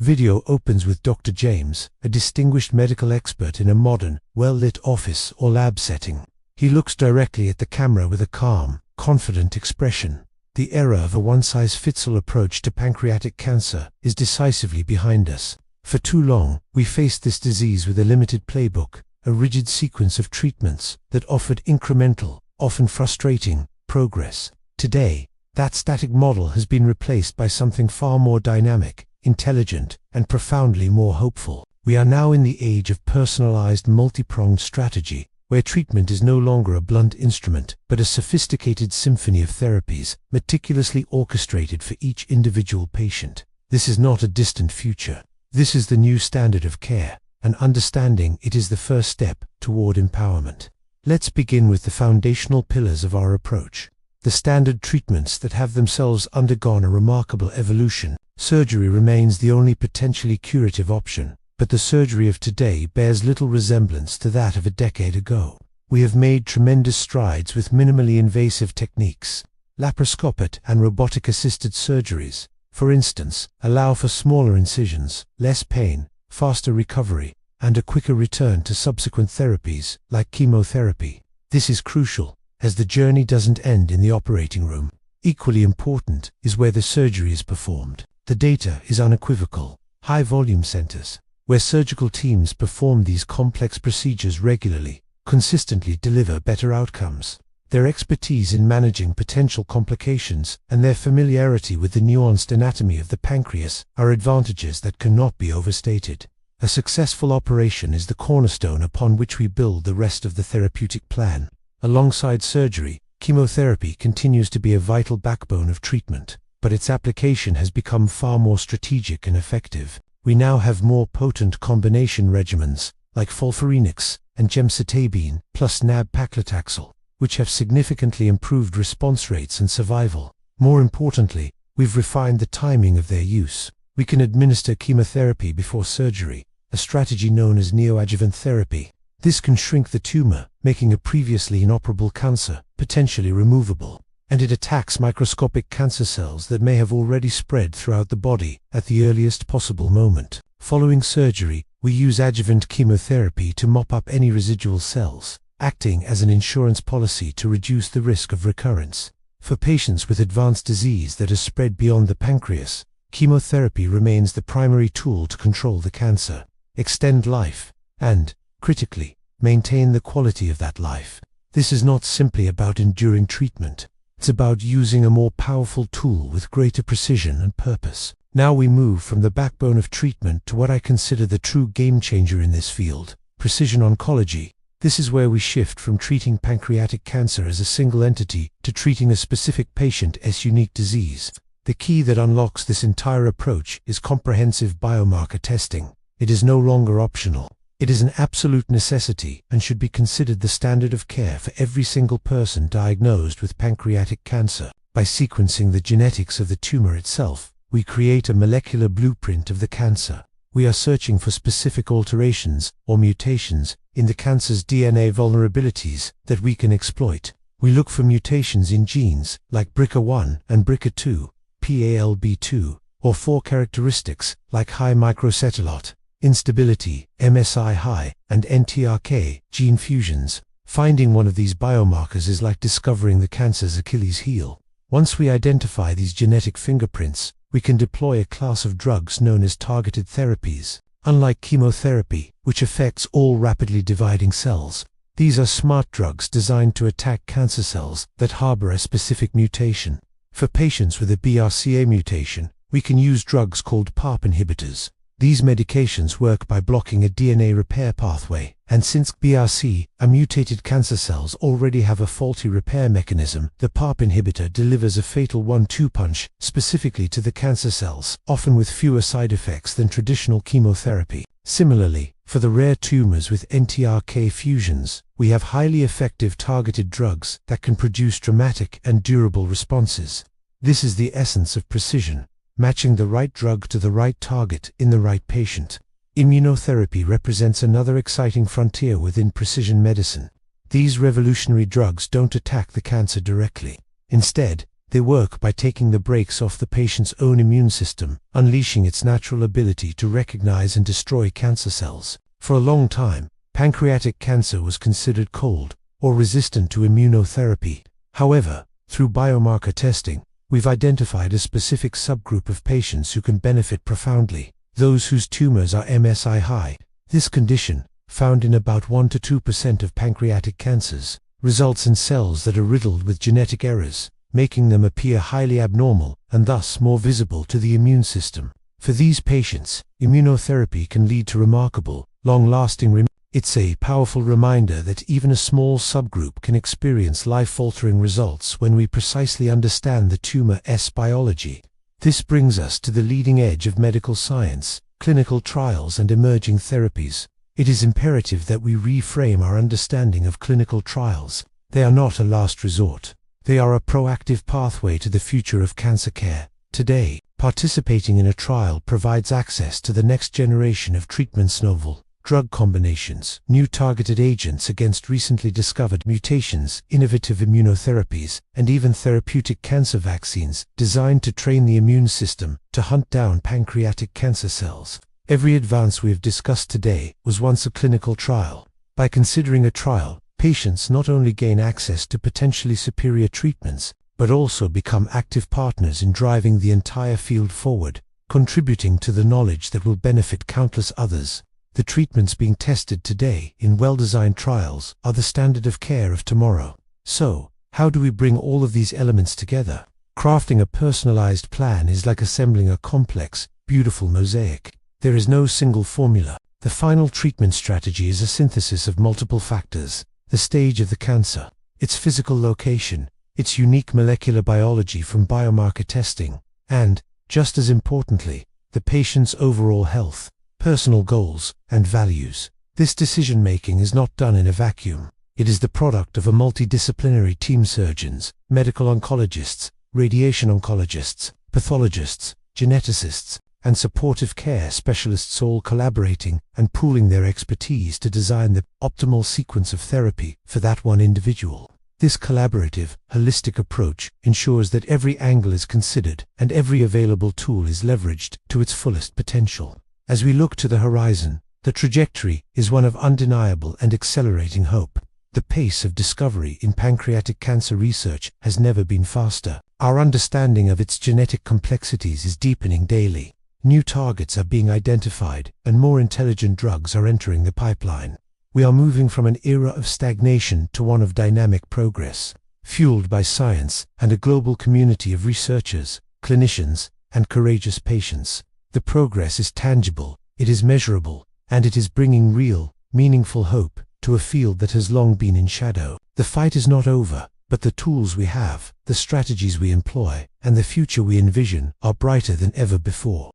Video opens with Dr. James, a distinguished medical expert in a modern, well-lit office or lab setting. He looks directly at the camera with a calm, confident expression. The era of a one-size-fits-all approach to pancreatic cancer is decisively behind us. For too long, we faced this disease with a limited playbook, a rigid sequence of treatments that offered incremental, often frustrating, progress. Today, that static model has been replaced by something far more dynamic, intelligent, and profoundly more hopeful. We are now in the age of personalized, multi-pronged strategy, where treatment is no longer a blunt instrument, but a sophisticated symphony of therapies, meticulously orchestrated for each individual patient. This is not a distant future. This is the new standard of care, and understanding it is the first step toward empowerment. Let's begin with the foundational pillars of our approach. The standard treatments that have themselves undergone a remarkable evolution. Surgery remains the only potentially curative option, but the surgery of today bears little resemblance to that of a decade ago. We have made tremendous strides with minimally invasive techniques. Laparoscopic and robotic-assisted surgeries, for instance, allow for smaller incisions, less pain, faster recovery, and a quicker return to subsequent therapies, like chemotherapy. This is crucial, as the journey doesn't end in the operating room. Equally important is where the surgery is performed. The data is unequivocal. High-volume centers, where surgical teams perform these complex procedures regularly, consistently deliver better outcomes. Their expertise in managing potential complications and their familiarity with the nuanced anatomy of the pancreas are advantages that cannot be overstated. A successful operation is the cornerstone upon which we build the rest of the therapeutic plan. Alongside surgery, chemotherapy continues to be a vital backbone of treatment, but its application has become far more strategic and effective. We now have more potent combination regimens, like fulverenix and gemcitabine, plus nab-paclitaxel, which have significantly improved response rates and survival. More importantly, we've refined the timing of their use. We can administer chemotherapy before surgery, a strategy known as neoadjuvant therapy. This can shrink the tumor, making a previously inoperable cancer potentially removable, and it attacks microscopic cancer cells that may have already spread throughout the body at the earliest possible moment. Following surgery, we use adjuvant chemotherapy to mop up any residual cells, acting as an insurance policy to reduce the risk of recurrence. For patients with advanced disease that has spread beyond the pancreas, chemotherapy remains the primary tool to control the cancer, extend life, and, critically, maintain the quality of that life. This is not simply about enduring treatment. It's about using a more powerful tool with greater precision and purpose. Now we move from the backbone of treatment to what I consider the true game changer in this field, precision oncology. This is where we shift from treating pancreatic cancer as a single entity to treating a specific patient as unique disease. The key that unlocks this entire approach is comprehensive biomarker testing. It is no longer optional. It is an absolute necessity and should be considered the standard of care for every single person diagnosed with pancreatic cancer. By sequencing the genetics of the tumor itself, we create a molecular blueprint of the cancer. We are searching for specific alterations or mutations in the cancer's DNA vulnerabilities that we can exploit. We look for mutations in genes like BRCA1 and BRCA2, PALB2, or for characteristics like high microsatellite instability, MSI high, and NTRK gene fusions. Finding one of these biomarkers is like discovering the cancer's Achilles heel. Once we identify these genetic fingerprints, we can deploy a class of drugs known as targeted therapies. Unlike chemotherapy, which affects all rapidly dividing cells, these are smart drugs designed to attack cancer cells that harbor a specific mutation. For patients with a BRCA mutation, we can use drugs called PARP inhibitors. These medications work by blocking a DNA repair pathway, and since BRCA mutated cancer cells already have a faulty repair mechanism, the PARP inhibitor delivers a fatal 1-2 punch specifically to the cancer cells, often with fewer side effects than traditional chemotherapy. Similarly, for the rare tumors with NTRK fusions, we have highly effective targeted drugs that can produce dramatic and durable responses. This is the essence of precision, matching the right drug to the right target in the right patient. Immunotherapy represents another exciting frontier within precision medicine. These revolutionary drugs don't attack the cancer directly. Instead, They work by taking the brakes off the patient's own immune system, unleashing its natural ability to recognize and destroy cancer cells. For a long time, pancreatic cancer was considered cold or resistant to immunotherapy. However, through biomarker testing, we've identified a specific subgroup of patients who can benefit profoundly, those whose tumors are MSI high. This condition, found in about 1 to 2% of pancreatic cancers, results in cells that are riddled with genetic errors, making them appear highly abnormal and thus more visible to the immune system. For these patients, immunotherapy can lead to remarkable, long-lasting remission. It's a powerful reminder that even a small subgroup can experience life-altering results when we precisely understand the tumor's biology. This brings us to the leading edge of medical science, clinical trials and emerging therapies. It is imperative that we reframe our understanding of clinical trials. They are not a last resort. They are a proactive pathway to the future of cancer care. Today, participating in a trial provides access to the next generation of treatments, novel drug combinations, new targeted agents against recently discovered mutations, innovative immunotherapies, and even therapeutic cancer vaccines designed to train the immune system to hunt down pancreatic cancer cells. Every advance we have discussed today was once a clinical trial. By considering a trial, patients not only gain access to potentially superior treatments, but also become active partners in driving the entire field forward, contributing to the knowledge that will benefit countless others. The treatments being tested today in well-designed trials are the standard of care of tomorrow. So, how do we bring all of these elements together? Crafting a personalized plan is like assembling a complex, beautiful mosaic. There is no single formula. The final treatment strategy is a synthesis of multiple factors: the stage of the cancer, its physical location, its unique molecular biology from biomarker testing, and, just as importantly, the patient's overall health, personal goals, and values. This decision-making is not done in a vacuum. It is the product of a multidisciplinary team: surgeons, medical oncologists, radiation oncologists, pathologists, geneticists, and supportive care specialists, all collaborating and pooling their expertise to design the optimal sequence of therapy for that one individual. This collaborative, holistic approach ensures that every angle is considered and every available tool is leveraged to its fullest potential. As we look to the horizon, the trajectory is one of undeniable and accelerating hope. The pace of discovery in pancreatic cancer research has never been faster. Our understanding of its genetic complexities is deepening daily. New targets are being identified, and more intelligent drugs are entering the pipeline. We are moving from an era of stagnation to one of dynamic progress, fueled by science and a global community of researchers, clinicians, and courageous patients. The progress is tangible, it is measurable, and it is bringing real, meaningful hope to a field that has long been in shadow. The fight is not over, but the tools we have, the strategies we employ, and the future we envision are brighter than ever before.